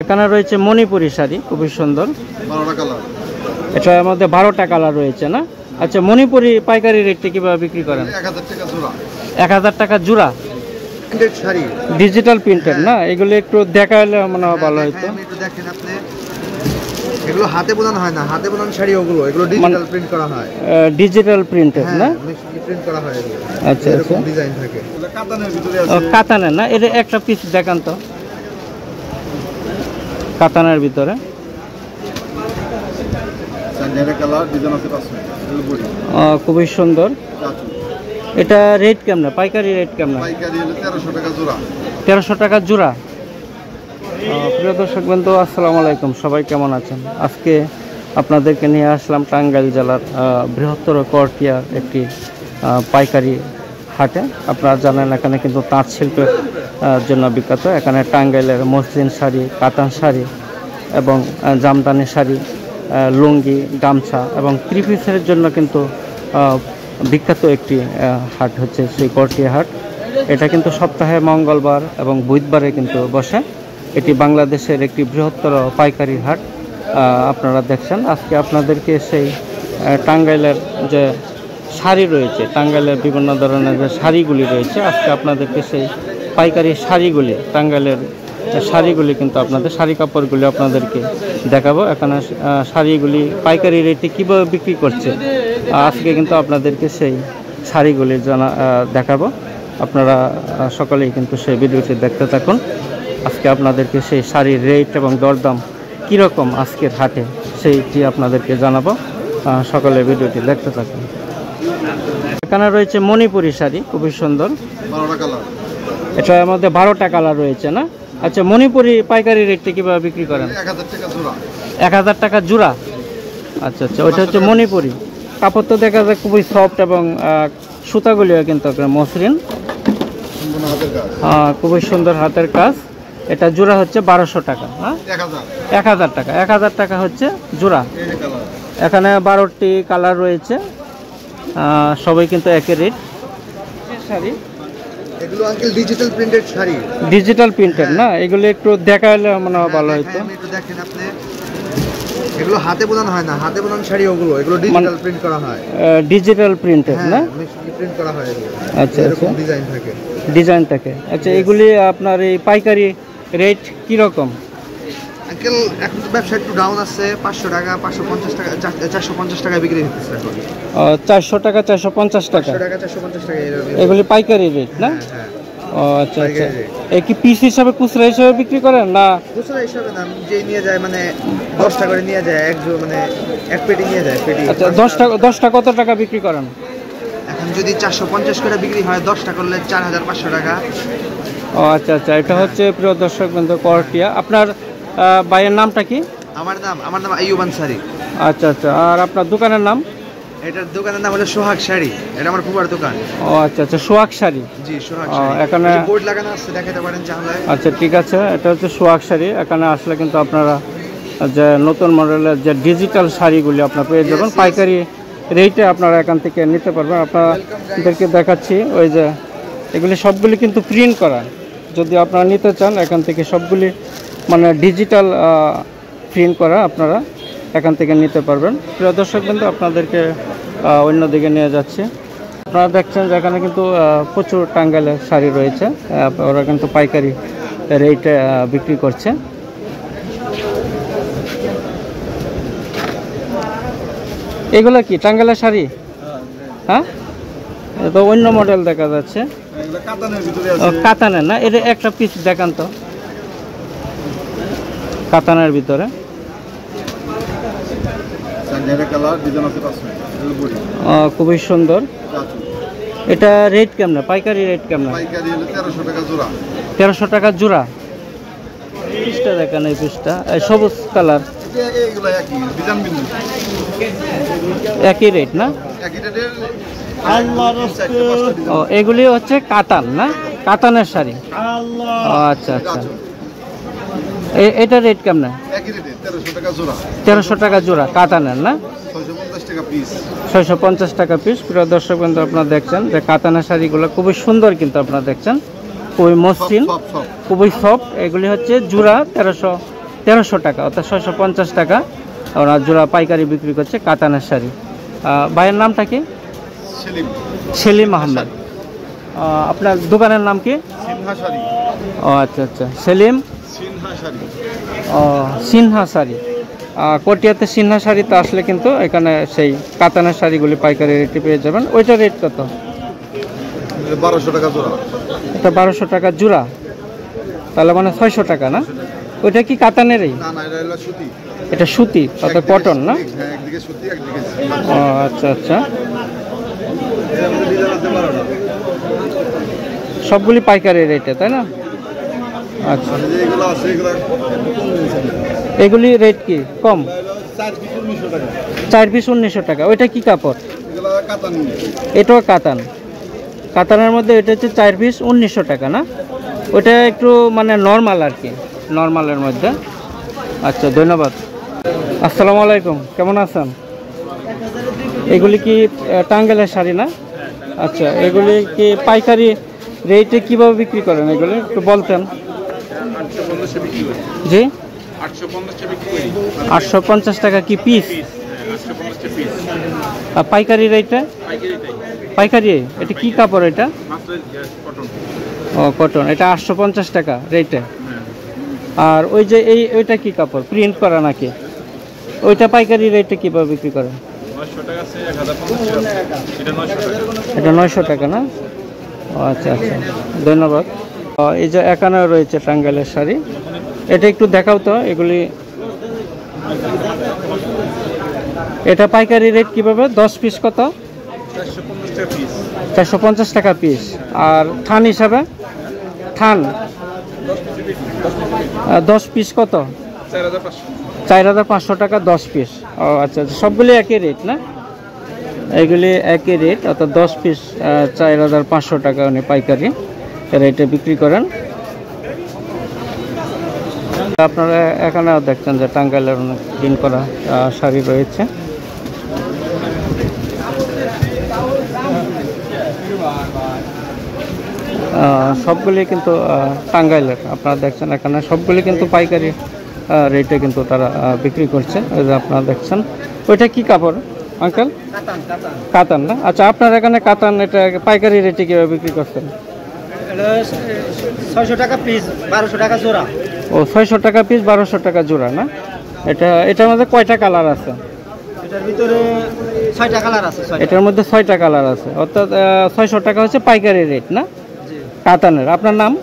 এখানে রয়েছে মণিপুরি শাড়ি, খুবই সুন্দর। 12টা কালার। এটার মধ্যে 12টা কালার রয়েছে না? আচ্ছা, মণিপুরি পাইকারি রেটে কিভাবে বিক্রি করেন? 1000 টাকা জোড়া। 1000 টাকা জোড়া। প্রিন্টেড শাড়ি, ডিজিটাল প্রিন্টেড না? এগুলো একটু দেখালে মনে হয় ভালো হতো। একটু দেখেন আপনি, এগুলো হাতে বোনানো হয় না, হাতে বোনানো শাড়ি ওগুলো, এগুলো ডিজিটাল প্রিন্ট করা হয়। ডিজিটাল প্রিন্টেড না? মেশিনে প্রিন্ট করা হয় এগুলো। আচ্ছা, এরকম ডিজাইন থাকে। এগুলো কাতানের ভিতরে আছে। কাতানের না? এটা একটা পিস দেখান তো, কাতানের ভিতরে। কালার ডিজাইন আছে পাঁচটা। খুবই সুন্দর। এটা রেট কেমন? পাইকারি রেট কেমন? পাইকারি হলো 1300 টাকা জোড়া। 1300 টাকা জোড়া। প্রিয় দর্শক বন্ধু, আসসালামু আলাইকুম। সবাই কেমন আছেন? আজকে আপনাদেরকে নিয়ে আসলাম টাঙ্গাইল জেলার বৃহত্তর করটিয়ার একটি পাইকারি হাটে। আপনারা জানেন এখানে কিন্তু তাঁত শিল্পের জন্য বিখ্যাত। এখানে টাঙ্গাইলের মসলিন শাড়ি, কাতান শাড়ি এবং জামদানি শাড়ি, লুঙ্গি, গামছা এবং থ্রি পিসের জন্য কিন্তু বিখ্যাত একটি হাট হচ্ছে সেই করটিয়া হাট। এটা কিন্তু সপ্তাহে মঙ্গলবার এবং বুধবারে কিন্তু বসে। এটি বাংলাদেশের একটি বৃহত্তর পাইকারি হাট। আপনারা দেখছেন আজকে আপনাদেরকে সেই টাঙ্গাইলের যে শাড়ি রয়েছে, টাঙ্গাইলের বিভিন্ন ধরনের যে শাড়িগুলি রয়েছে, আজকে আপনাদেরকে সেই পাইকারি শাড়িগুলি, টাঙ্গাইলের শাড়িগুলি কিন্তু আপনাদের শাড়ি কাপড়গুলি আপনাদেরকে দেখাবো। এখানে শাড়িগুলি পাইকারি রেটে কীভাবে বিক্রি করছে আজকে কিন্তু আপনাদেরকে সেই শাড়িগুলি দেখাবো। আপনারা সকলেই কিন্তু সেই ভিডিওটি দেখতে থাকুন। আজকে আপনাদেরকে সেই শাড়ির রেট এবং দরদাম কীরকম আজকের হাটে সেইটি আপনাদেরকে জানাবো। সকলে ভিডিওটি দেখতে থাকুন। এখানে রয়েছে মণিপুরি শাড়ি, খুবই সুন্দর। 12টা কালার। এটার মধ্যে 12টা কালার রয়েছে না? আচ্ছা, মণিপুরি পাইকারি রেটে কীভাবে বিক্রি করেন? 1000 টাকা জোড়া। 1000 টাকা জোড়া। আচ্ছা আচ্ছা, ওইটা হচ্ছে মণিপুরি। কাপড় তো দেখা যায় খুবই সফট এবং সুতাগুলিও কিন্তু মসৃণ, খুবই সুন্দর হাতের কাজ। এটা জোড়া হচ্ছে 1200 টাকা। হ্যাঁ, 1000 টাকা। 1000 টাকা হচ্ছে জোড়া। এখানে 12টি কালার রয়েছে, সবাই কিন্তু একই রেট। শাড়ি এগুলো uncle digital printed sari. Digital printed না? এগুলো একটু দেখালে মনে হয় ভালো হতো। একটু দেখেন আপনি, এগুলো হাতে বোনানো হয় না, হাতে বোনানো শাড়ি ওগুলো, এগুলো ডিজিটাল প্রিন্ট করা হয়। ডিজিটাল প্রিন্টেড না? মেশিনে প্রিন্ট করা হয় এগুলো। আচ্ছা, এরকম ডিজাইন থাকে। ডিজাইন থাকে। আচ্ছা, এগুলি আপনার এই পাইকারি রেট কি রকম? আঙ্কেল এখন তো ব্যবসা একটু ডাউন আছে, 500 টাকা, 550 টাকা, 450 টাকা বিক্রি হচ্ছে এখন। 400 টাকা, 450 টাকা। 400 টাকা, 450 টাকা এগুলি পাইকারি রেট না? হ্যাঁ। ও আচ্ছা আচ্ছা। এই কি পিস হিসাবে, খুচরা হিসাবে বিক্রি করেন না? খুচরা হিসাবে না, যে নিয়ে যায় মানে 10 টাকা করে নিয়ে যায়, মানে এক পেটি নিয়ে যায় পেটি। আচ্ছা, 10টা কত টাকা বিক্রি করেন? এখন যদি 450 করে বিক্রি হয়, 10টা করলে 4500 টাকা। ও আচ্ছা আচ্ছা। এটা হচ্ছে প্রিয় দর্শক বন্ধু করটিয়া। আপনার ভাইয়ের নামটা কি? আমার নাম আইয়ুব আনসারী। আচ্ছা আচ্ছা। আর আপনার দোকানের নাম? এটার দোকানের নাম হলো সোহাগ শাড়ি। এটা আমার ফুফার দোকান। ও আচ্ছা আচ্ছা, সোহাগ শাড়ি। জি, সোহাগ শাড়ি। এখানে বোর্ড লাগানো আছে, দেখাতে পারেন চাইলে। আচ্ছা, ঠিক আছে। এটা হচ্ছে সোহাগ শাড়ি। এখানে আসলে কিন্তু আপনারা যে নতুন মডেলের যে ডিজিটাল শাড়িগুলি আপনারা পেয়ে যাবেন পাইকারি রেটে, আপনারা এখান থেকে নিতে পারবেন। আপনাদেরকে দেখাচ্ছি, ওই যে এগুলি সবগুলি কিন্তু প্রিন্ট করা। যদি আপনারা নিতে চান এখান থেকে সবগুলি মানে ডিজিটাল প্রিন্ট করা, আপনারা এখান থেকে নিতে পারবেন। প্রিয় দর্শক কিন্তু আপনাদেরকে অন্যদিকে নিয়ে যাচ্ছি। আপনারা দেখছেন যে এখানে কিন্তু প্রচুর টাঙ্গাইলের শাড়ি রয়েছে, ওরা কিন্তু পাইকারি রেটে বিক্রি করছে। এগুলো কি টাঙ্গাইলের শাড়ি? হ্যাঁ, তো অন্য মডেল দেখা যাচ্ছে। কাতানের না? এটা একটা পিস দেখান তো, কাতানের ভিতরে। খুবই সুন্দর। এটা রেট কেমন? পাইকারি রেট কেমন? 1300 টাকা জোড়া। পিসটা দেখান, এই পিসটা সবুজ কালার। একই রেট না? ও, এগুলি হচ্ছে কাতান না? কাতানের শাড়ি। ও আচ্ছা আচ্ছা। এটা রেট কেমন? 1300 টাকা জোড়া কাতানের না? 650 টাকা পিস। প্রিয় দর্শক বন্ধু, আপনারা দেখছেন যে কাতানের শাড়িগুলো খুবই সুন্দর, কিন্তু আপনারা দেখছেন খুবই মসৃণ, খুবই সফট। এগুলি হচ্ছে জোড়া 1300 টাকা, অর্থাৎ 650 টাকা ওরা জোড়া পাইকারি বিক্রি করছে কাতানের শাড়ি। ভাইয়ের নামটা কি? সেলিম আহমেদ। আপনার দোকানের নাম কি? ও আচ্ছা আচ্ছা, সেলিম সিনহা শাড়ি। কটিয়াতে সিনহা শাড়িতে আসলে কিন্তু এখানে সেই কাতানের শাড়িগুলি পাইকারি রেটে পেয়ে যাবেন। ওইটা রেট কত? 1200 টাকা জোড়া। এটা 1200 টাকা জোড়া, তাহলে মানে 600 টাকা না? ওইটা কি কাতানেরই? না না, এটা হলো সুতি। এটা সুতি, অর্থাৎ কটন না? হ্যাঁ, একদিকে সুতি একদিকে ও আচ্ছা আচ্ছা, এর মধ্যে ডিজাইন আছে 12টা। সবগুলি পাইকারি রেটে, তাই না? আচ্ছা, আর যেগুলো আছে এগুলো এগুলি রেট কি কম? 4 পিস 1900 টাকা। 4 পিস 1900 টাকা। ওইটা কি কাপড়? এগুলো কাতান। এটাও কাতান। কাতানের মধ্যে এটা হচ্ছে 4 পিস 1900 টাকা না? ওটা একটু মানে নর্মাল আর কি, নর্মালের মধ্যে। আচ্ছা, ধন্যবাদ। আসসালামু আলাইকুম, কেমন আছেন? এগুলি কি টাঙ্গাইলের শাড়ি না? আচ্ছা, এগুলি কি পাইকারি রেটে কিভাবে বিক্রি করেন এগুলি একটু বলতেন? 850 বিক্রি করি। জি, 850 বিক্রি করি। 850 টাকা কি পিস? 850 পিস। আর পাইকারি রেটে? পাইকারিটাই। পাইকারি। এটা কি কাপড় এটা? মাত্র কটন। ও কটন, এটা 850 টাকা রেটে। আর ওই যে ওইটা কি কাপড়, প্রিন্ট করা নাকি? ওইটা পাইকারি রেটে কিভাবে বিক্রি করেন? 900 টাকা আছে, 1050 টাকা। এটা 900 টাকা। এটা 900 টাকা না? ও আচ্ছা আচ্ছা, ধন্যবাদ। এই যে এখানে রয়েছে টাঙ্গাইলের শাড়ি, এটা একটু দেখাও তো এগুলি। এটা পাইকারি রেট কিভাবে? 10 পিস কত? 450 টাকা পিস। 450 টাকা পিস। আর থান হিসাবে? থান 10 পিস কত? 4500। 4500 টাকা 10 পিস। ও আচ্ছা আচ্ছা, সবগুলি একই রেট না? এগুলি একই রেট, অর্থাৎ 10 পিস 4500 টাকা উনি পাইকারি রেটে বিক্রি করেন। আপনারা এখানেও দেখছেন যে টাঙ্গাইলের অনেক দিন করা শাড়ি রয়েছে। সবগুলি কিন্তু টাঙ্গাইলের, আপনারা দেখছেন এখানে সবগুলি কিন্তু পাইকারি রেটে কিন্তু তারা বিক্রি করছে। ওই যে আপনারা দেখছেন, ওইটা কি কাপড় আঙ্কেল? কাতান না? আচ্ছা, আপনার এখানে কাতান এটা পাইকারি রেটে কীভাবে বিক্রি করছেন? 600 টাকা পিস, 1200 টাকা জোড়া। ও 600 টাকা পিস, 1200 টাকা জোড়া না? এটার মধ্যে কয়টা কালার আছে? এটার ভিতরে 6টা কালার আছে। এটার মধ্যে 6টা কালার আছে, অর্থাৎ 600 টাকা হচ্ছে পাইকারি রেট না কাতানের। আপনার নাম?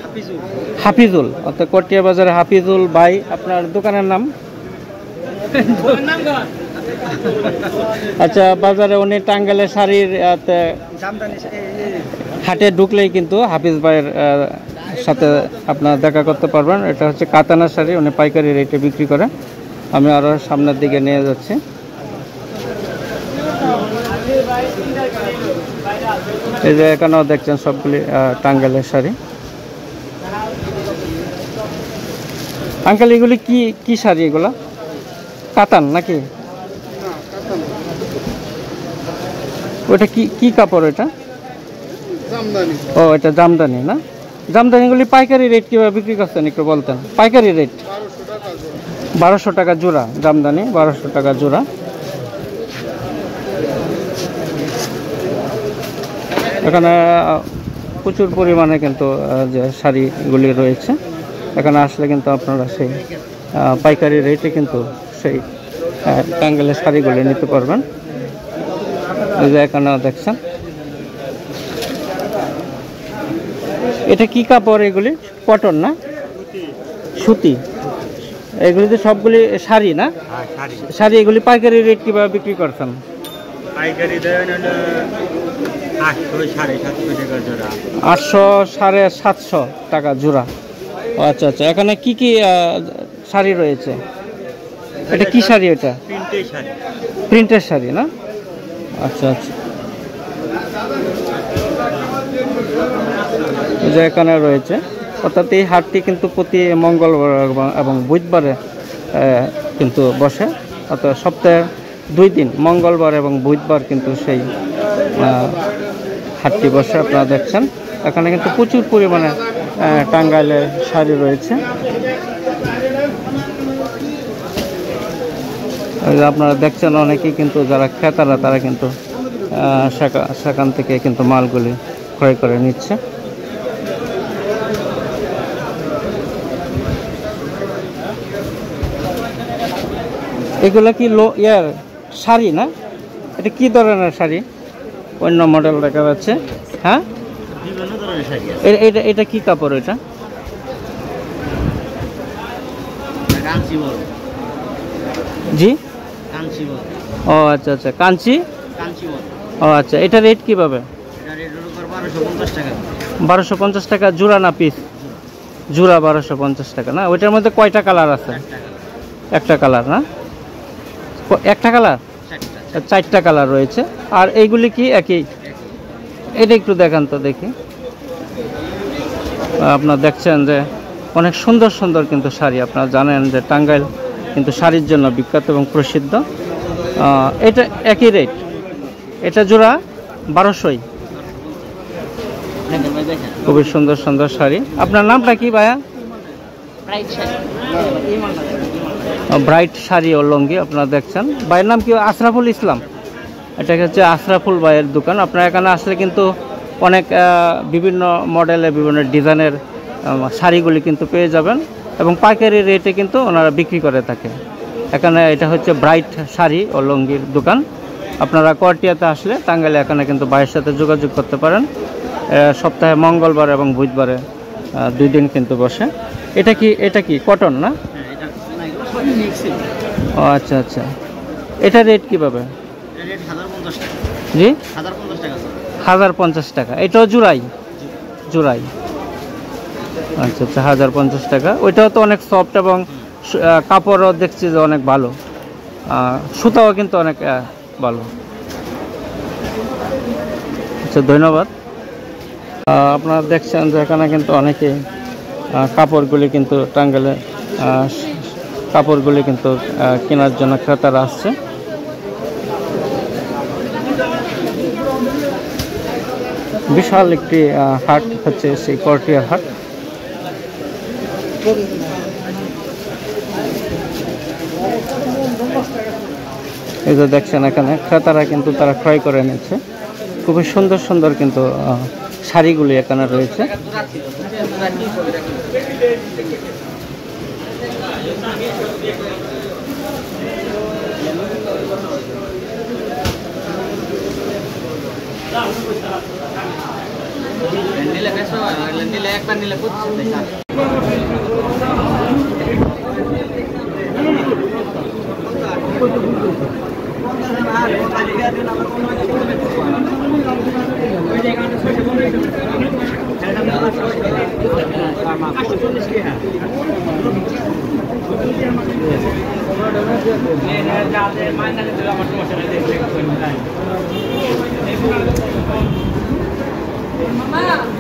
হাফিজুল। হাফিজুল, অর্থাৎ কটিয়া বাজারে হাফিজুল ভাই। আপনার দোকানের নাম? আচ্ছা, বাজারে উনি টাঙ্গাইলের শাড়ির হাটে ঢুকলেই কিন্তু হাফিজ ভাইয়ের সাথে আপনারা দেখা করতে পারবেন। এটা হচ্ছে কাতানের শাড়ি, উনি পাইকারি রেটে বিক্রি করে। আমি আরও সামনের দিকে নিয়ে যাচ্ছি। এই যে এখানেও দেখছেন সবগুলি টাঙ্গাইলের শাড়ি। আঙ্কেল, এগুলি কি কি শাড়ি? এগুলো কাতান নাকি? ওটা কি কি কাপড়? এটা জামদানি। ও, এটা জামদানি না? জামদানিগুলি পাইকারি রেট কীভাবে বিক্রি করছেন একটু বলতেন? পাইকারি রেট 1200 টাকা জোড়া। জামদানি 1200 টাকা জোড়া। এখানে প্রচুর পরিমাণে কিন্তু যে শাড়িগুলি রয়েছে, এখানে আসলে কিন্তু আপনারা সেই পাইকারি রেটে কিন্তু সেই টাঙ্গাইলের শাড়িগুলি নিতে পারবেন। এই যে এখানেও দেখছেন, এটা কি কাপড়? এগুলি কটন না? সুতি। এগুলি তো সবগুলি শাড়ি না? শাড়ি। এগুলি পাইকারি রেট কিভাবে বিক্রি করছেন? পাইকারি দেন 800 750 টাকা জোড়া। 800 750 টাকা জোড়া। ও আচ্ছা আচ্ছা, এখানে কি কি শাড়ি রয়েছে? এটা কি শাড়ি? এটা প্রিন্টের শাড়ি। প্রিন্টের শাড়ি না? আচ্ছা আচ্ছা, এই যে এখানে রয়েছে। অর্থাৎ এই হাটটি কিন্তু প্রতি মঙ্গলবার এবং বুধবারে কিন্তু বসে, অর্থাৎ সপ্তাহে 2 দিন, মঙ্গলবার এবং বুধবার কিন্তু সেই হাটটি বসে। আপনারা দেখছেন এখানে কিন্তু প্রচুর পরিমাণে টাঙ্গাইলের শাড়ি রয়েছে। ওই যে আপনারা দেখছেন অনেকেই কিন্তু যারা ক্রেতারা তারা কিন্তু সেখান থেকে কিন্তু মালগুলি ক্রয় করে নিচ্ছে। এগুলা কি শাড়ি না? এটা কি ধরনের শাড়ি? অন্য মডেল দেখা যাচ্ছে। হ্যাঁ, বিভিন্ন ধরনের শাড়ি আছে। এটা এটা কি কাপড়? এটা কাঞ্চি বল, জি, কাঞ্চি বল, ও আচ্ছা আচ্ছা, কাঞ্চি। কাঞ্চি বল। ও আচ্ছা, এটা রেট কিভাবে? এটা রেটের উপর 1250 টাকা। 1250 টাকা জোড়া না পিস? জোড়া 1250 টাকা না? ওইটার মধ্যে কয়টা কালার আছে? একটা কালার না? একটা কালার? চারটা কালার রয়েছে। আর এইগুলি কি একই? এটা একটু দেখান তো দেখি। আপনারা দেখছেন যে অনেক সুন্দর সুন্দর কিন্তু শাড়ি। আপনারা জানেন যে টাঙ্গাইল কিন্তু শাড়ির জন্য বিখ্যাত এবং প্রসিদ্ধ। এটা একই রেট? এটা জোড়া 1200। খুবই সুন্দর সুন্দর শাড়ি। আপনার নামটা কি ভাইয়া? ব্রাইট শাড়ি ও লুঙ্গি আপনারা দেখছেন। ভাইয়ের নাম কি? আশরাফুল ইসলাম। এটা হচ্ছে আশরাফুল ভাইয়ের দোকান। আপনারা এখানে আসলে কিন্তু অনেক বিভিন্ন মডেলের বিভিন্ন ডিজাইনের শাড়িগুলি কিন্তু পেয়ে যাবেন এবং পাইকারি রেটে কিন্তু ওনারা বিক্রি করে থাকে। এখানে এটা হচ্ছে ব্রাইট শাড়ি ও লুঙ্গির দোকান। আপনারা কোয়ার্টিয়াতে আসলে টাঙ্গাইলে এখানে কিন্তু ভাইয়ের সাথে যোগাযোগ করতে পারেন। সপ্তাহে মঙ্গলবার এবং বুধবারে 2 দিন কিন্তু বসে। এটা কি কটন না? ও আচ্ছা আচ্ছা, এটা রেট কিভাবে? রেট 1050 টাকা। জি, 1050 টাকা। 1050 টাকা। এটাও জোড়াই? জোড়াই, আচ্ছা আচ্ছা, 1050 টাকা। ওইটাও তো অনেক সফট এবং কাপড়ও দেখছি যে অনেক ভালো, সুতাও কিন্তু অনেক ভালো। আচ্ছা, ধন্যবাদ। আপনারা দেখছেন যে এখানে কিন্তু অনেকে কাপড়গুলি কিন্তু টাঙ্গাইলে কাপড়গুলি কিন্তু কেনার জন্য ক্রেতারা আসছে। বিশাল একটি হাট হচ্ছে সেই করটিয়ার হাট। এই যে দেখছেন এখানে ক্রেতারা কিন্তু তারা ক্রয় করে নিচ্ছে। খুবই সুন্দর সুন্দর কিন্তু শাড়িগুলি এখানে রয়েছে। Mama.